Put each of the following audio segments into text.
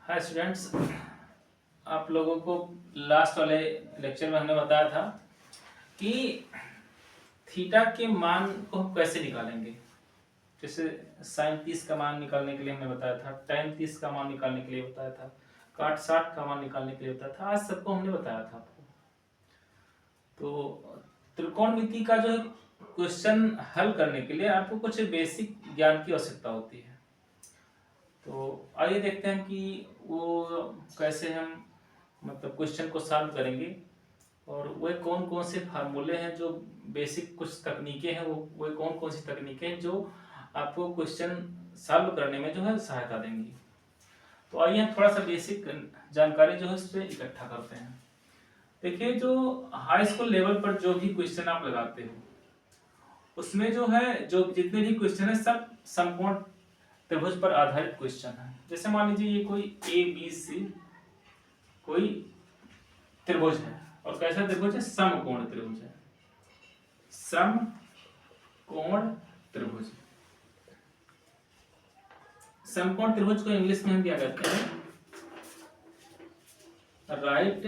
Hi students, आप लोगों को लास्ट वाले लेक्चर में हमने बताया था कि थीटा के मान को हम कैसे निकालेंगे। जैसे साइन 30 का मान निकालने के लिए हमने बताया था, tan 30 का मान निकालने के लिए बताया था, cot 60 का मान निकालने के लिए बताया था। आज सबको हमने बताया था आपको। तो त्रिकोणमिति का जो क्वेश्चन हल करने के लिए आपको कुछ बेसिक ज्ञान की आवश्यकता होती है। तो आइए देखते हैं कि वो कैसे हम मतलब क्वेश्चन को सॉल्व करेंगे और वे कौन कौन से फार्मूले हैं, जो बेसिक कुछ तकनीकें हैं, वो कौन कौन सी तकनीकें हैं जो आपको क्वेश्चन सॉल्व करने में जो है सहायता देंगी। तो आइए हम थोड़ा सा बेसिक जानकारी जो है उस पर इकट्ठा करते हैं। देखिए, जो हाई स्कूल लेवल पर जो भी क्वेश्चन आप लगाते हो उसमें जो है जो जितने भी क्वेश्चन है सब समकोण त्रिभुज पर आधारित क्वेश्चन है। जैसे मान लीजिए ये कोई ABC कोई त्रिभुज है और कैसा त्रिभुज है, समकोण त्रिभुज है, समकोण त्रिभुज। समकोण त्रिभुज को इंग्लिश में हम क्या कहते हैं, राइट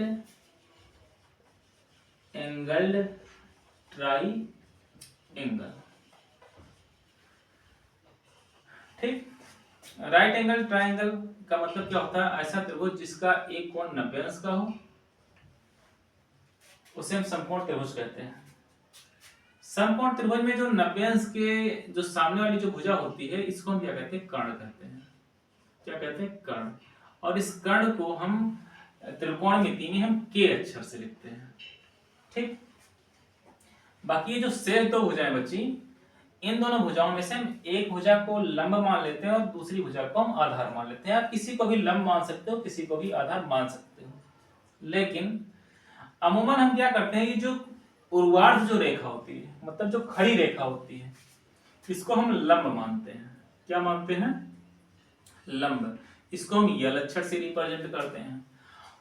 एंगल्ड ट्राइएंगल। ठीक, राइट एंगल ट्राइंगल का मतलब क्या होता है, ऐसा त्रिभुज जिसका एक कोण 90 अंश का हो उसे हम समकोण त्रिभुज कहते हैं। समकोण त्रिभुज में जो 90 अंश के जो सामने वाली जो भुजा होती है इसको हम क्या कहते हैं, कर्ण कहते हैं। क्या कहते हैं, कर्ण। और इस कर्ण को हम त्रिकोणमिति में हम के अक्षर से लिखते हैं। ठीक, बाकी ये जो शेष दो भुजाएं बची, इन दोनों भुजाओं में से हम एक भुजा को लंब मान लेते हैं और दूसरी भुजा को हम आधार मान लेते हैं। आप किसी को भी लंब मान सकते हो, किसी को भी आधार मान सकते हो, लेकिन अमूमन हम क्या करते हैं, ये जो उर्वार्ध जो रेखा होती है, मतलब जो खड़ी रेखा होती है, इसको हम लंब मानते हैं। क्या मानते हैं, लंब। इसको हम यल अक्षर से रिप्रेजेंट करते हैं।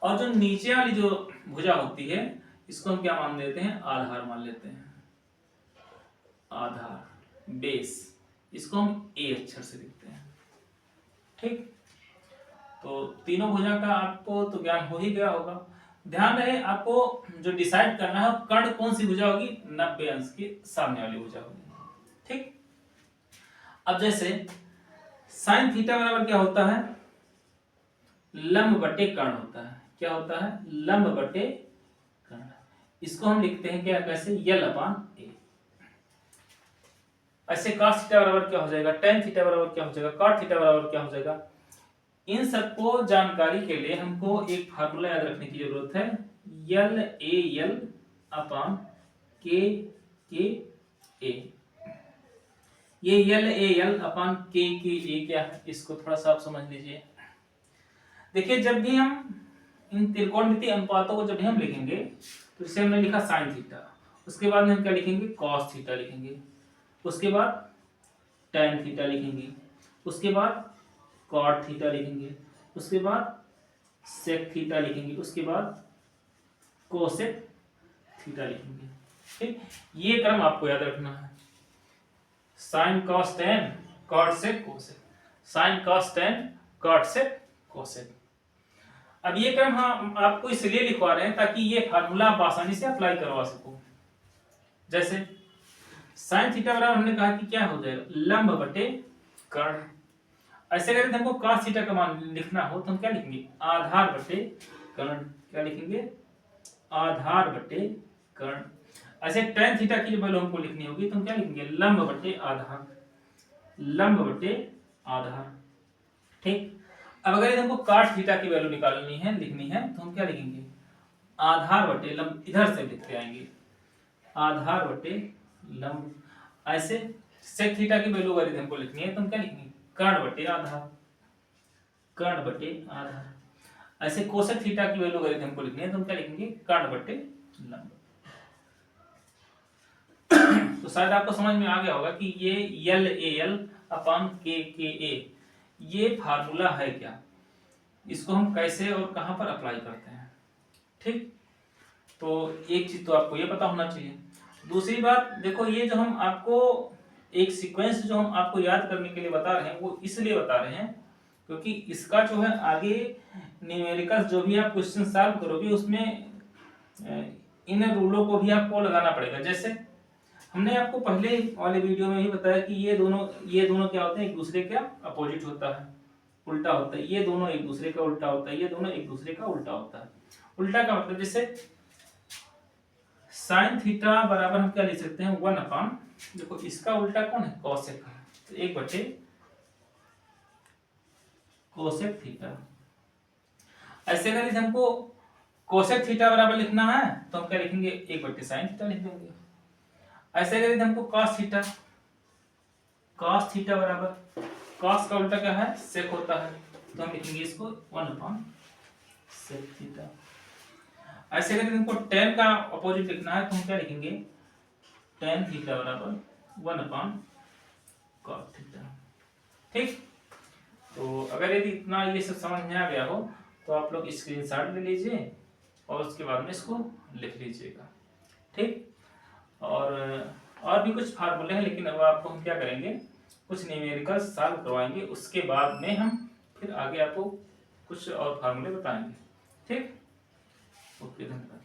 और जो नीचे वाली जो भुजा होती है इसको हम क्या मान लेते हैं, आधार मान लेते हैं। आधार, बेस, इसको हम ए अक्षर से लिखते हैं। ठीक, तो तीनों भुजा का आपको तो ज्ञान हो ही गया होगा। ध्यान रहे, आपको जो डिसाइड करना है कर्ण कौन सी भुजा होगी, 90 अंश की सामने वाली भुजा होगी। ठीक, अब जैसे साइन थीटा बराबर क्या होता है, लंब बटे कर्ण होता है। क्या होता है, लंब बटे कर्ण। इसको हम लिखते हैं क्या, कैसे, यल अपान ए। ऐसे cos थीटा बराबर क्या हो जाएगा, tan थीटा बराबर क्या हो जाएगा, cot थीटा बराबर क्या हो जाएगा। इन सबको जानकारी के लिए हमको एक फार्मूला याद रखने की जरूरत है, यल ए यल अपान के ए। ये यल ए यल अपान के ए क्या है, इसको थोड़ा सा आप समझ लीजिए। देखिए, जब भी हम इन त्रिकोणमितीय अनुपातों को जब भी हम लिखेंगे तो इसे हमने लिखा साइन थीटा, उसके बाद में हम क्या लिखेंगे, कॉस थीटा लिखेंगे, उसके बाद tan थीटा लिखेंगे, उसके बाद cot थीटा लिखेंगे, उसके बाद sec थीटा लिखेंगे, उसके बाद cosec थीटा लिखेंगे। ठीक, ये क्रम आपको याद रखना है, sin cos tan cot sec cosec, sin cos tan cot sec cosec। अब ये क्रम हम आपको इसलिए लिखवा रहे हैं ताकि ये फार्मूला आप आसानी से अप्लाई करवा सको। जैसे साइन थीटा बराबर हमने कहा कि क्या हो जाएगा, लंब बटे कर्ण। ऐसे अगर हमको cos थीटा का मान लिखना हो तो हम क्या लिखेंगे, आधार बटे कर्ण। क्या लिखेंगे, आधार बटे कर्ण। ऐसे tan थीटा की जो वैल्यू हमको लिखनी होगी तो हम क्या लिखेंगे, लंब बटे आधार, लंब बटे आधार। ठीक, अब अगर हमको cot थीटा की वैल्यू निकालनी है, लिखनी है, तो हम क्या लिखेंगे, आधार बटे लंब। इधर से लिखते आएंगे, आधार बटे लंब। ऐसे sec थीटा की वैल्यू अगर हमको लिखनी है तो हम क्या लिखेंगे, कर्ण बटे आधार, कर्ण बटे आधार। ऐसे कोसेक थीटा की वैल्यू अगर हमको लिखनी है तो हम क्या लिखेंगे, कर्ण बटे लंब। तो शायद आपको समझ में आ गया होगा कि ये यल ए यल अपान के ए ये फार्मूला है क्या, इसको हम कैसे और कहां पर अप्लाई करते हैं। ठीक, तो एक चीज तो आपको ये पता होना चाहिए। दूसरी बात देखो, ये जो हम आपको एक सीक्वेंस जो हम आपको याद करने के लिए बता रहे हैं वो इसलिए बता रहे हैं क्योंकि इसका जो है आगे न्यूमेरिकल जो भी आप क्वेश्चन सॉल्व करोगे उसमें इन रूलों को भी आपको लगाना पड़ेगा। जैसे हमने आपको पहले वाले वीडियो में ही बताया कि ये दोनों क्या होते हैं, एक दूसरे का अपोजिट होता है, उल्टा होता है। ये दोनों एक दूसरे का उल्टा होता है, ये दोनों एक दूसरे का उल्टा होता है। उल्टा का मतलब जैसे साइन थीटा बराबर हम क्या लिख सकते हैं, 1 अपॉन, देखो इसका उल्टा कौन है, कॉसेक है, तो 1/, कोसेक थीटा। ऐसे अगर यदि हमको कोसेक थीटा बराबर लिखना है तो हम क्या लिखेंगे, 1/, साइन थीटा लिख देंगे। ऐसे अगर यदि हमको कॉस थीटा बराबर, कॉस का उल्टा क्या है, सेक होता है, तो हम लिखेंगे इसको 1 अपॉन सेक थीटा। ऐसे अगर हमको tan का अपोजिट लिखना है तो हम क्या लिखेंगे, tan थीटा बराबर 1 अपॉन कॉस थीटा। ठीक, तो अगर यदि इतना ये सब समझ में आ गया हो तो आप लोग स्क्रीनशॉट ले लीजिए और उसके बाद में इसको लिख लीजिएगा। ठीक, और भी कुछ फार्मूले हैं, लेकिन अब आपको हम क्या करेंगे, कुछ न्यूमेरिकल सॉल्व करवाएंगे, उसके बाद में हम फिर आगे आपको कुछ और फार्मूले बताएंगे। ठीक, ओके, धन्यवाद।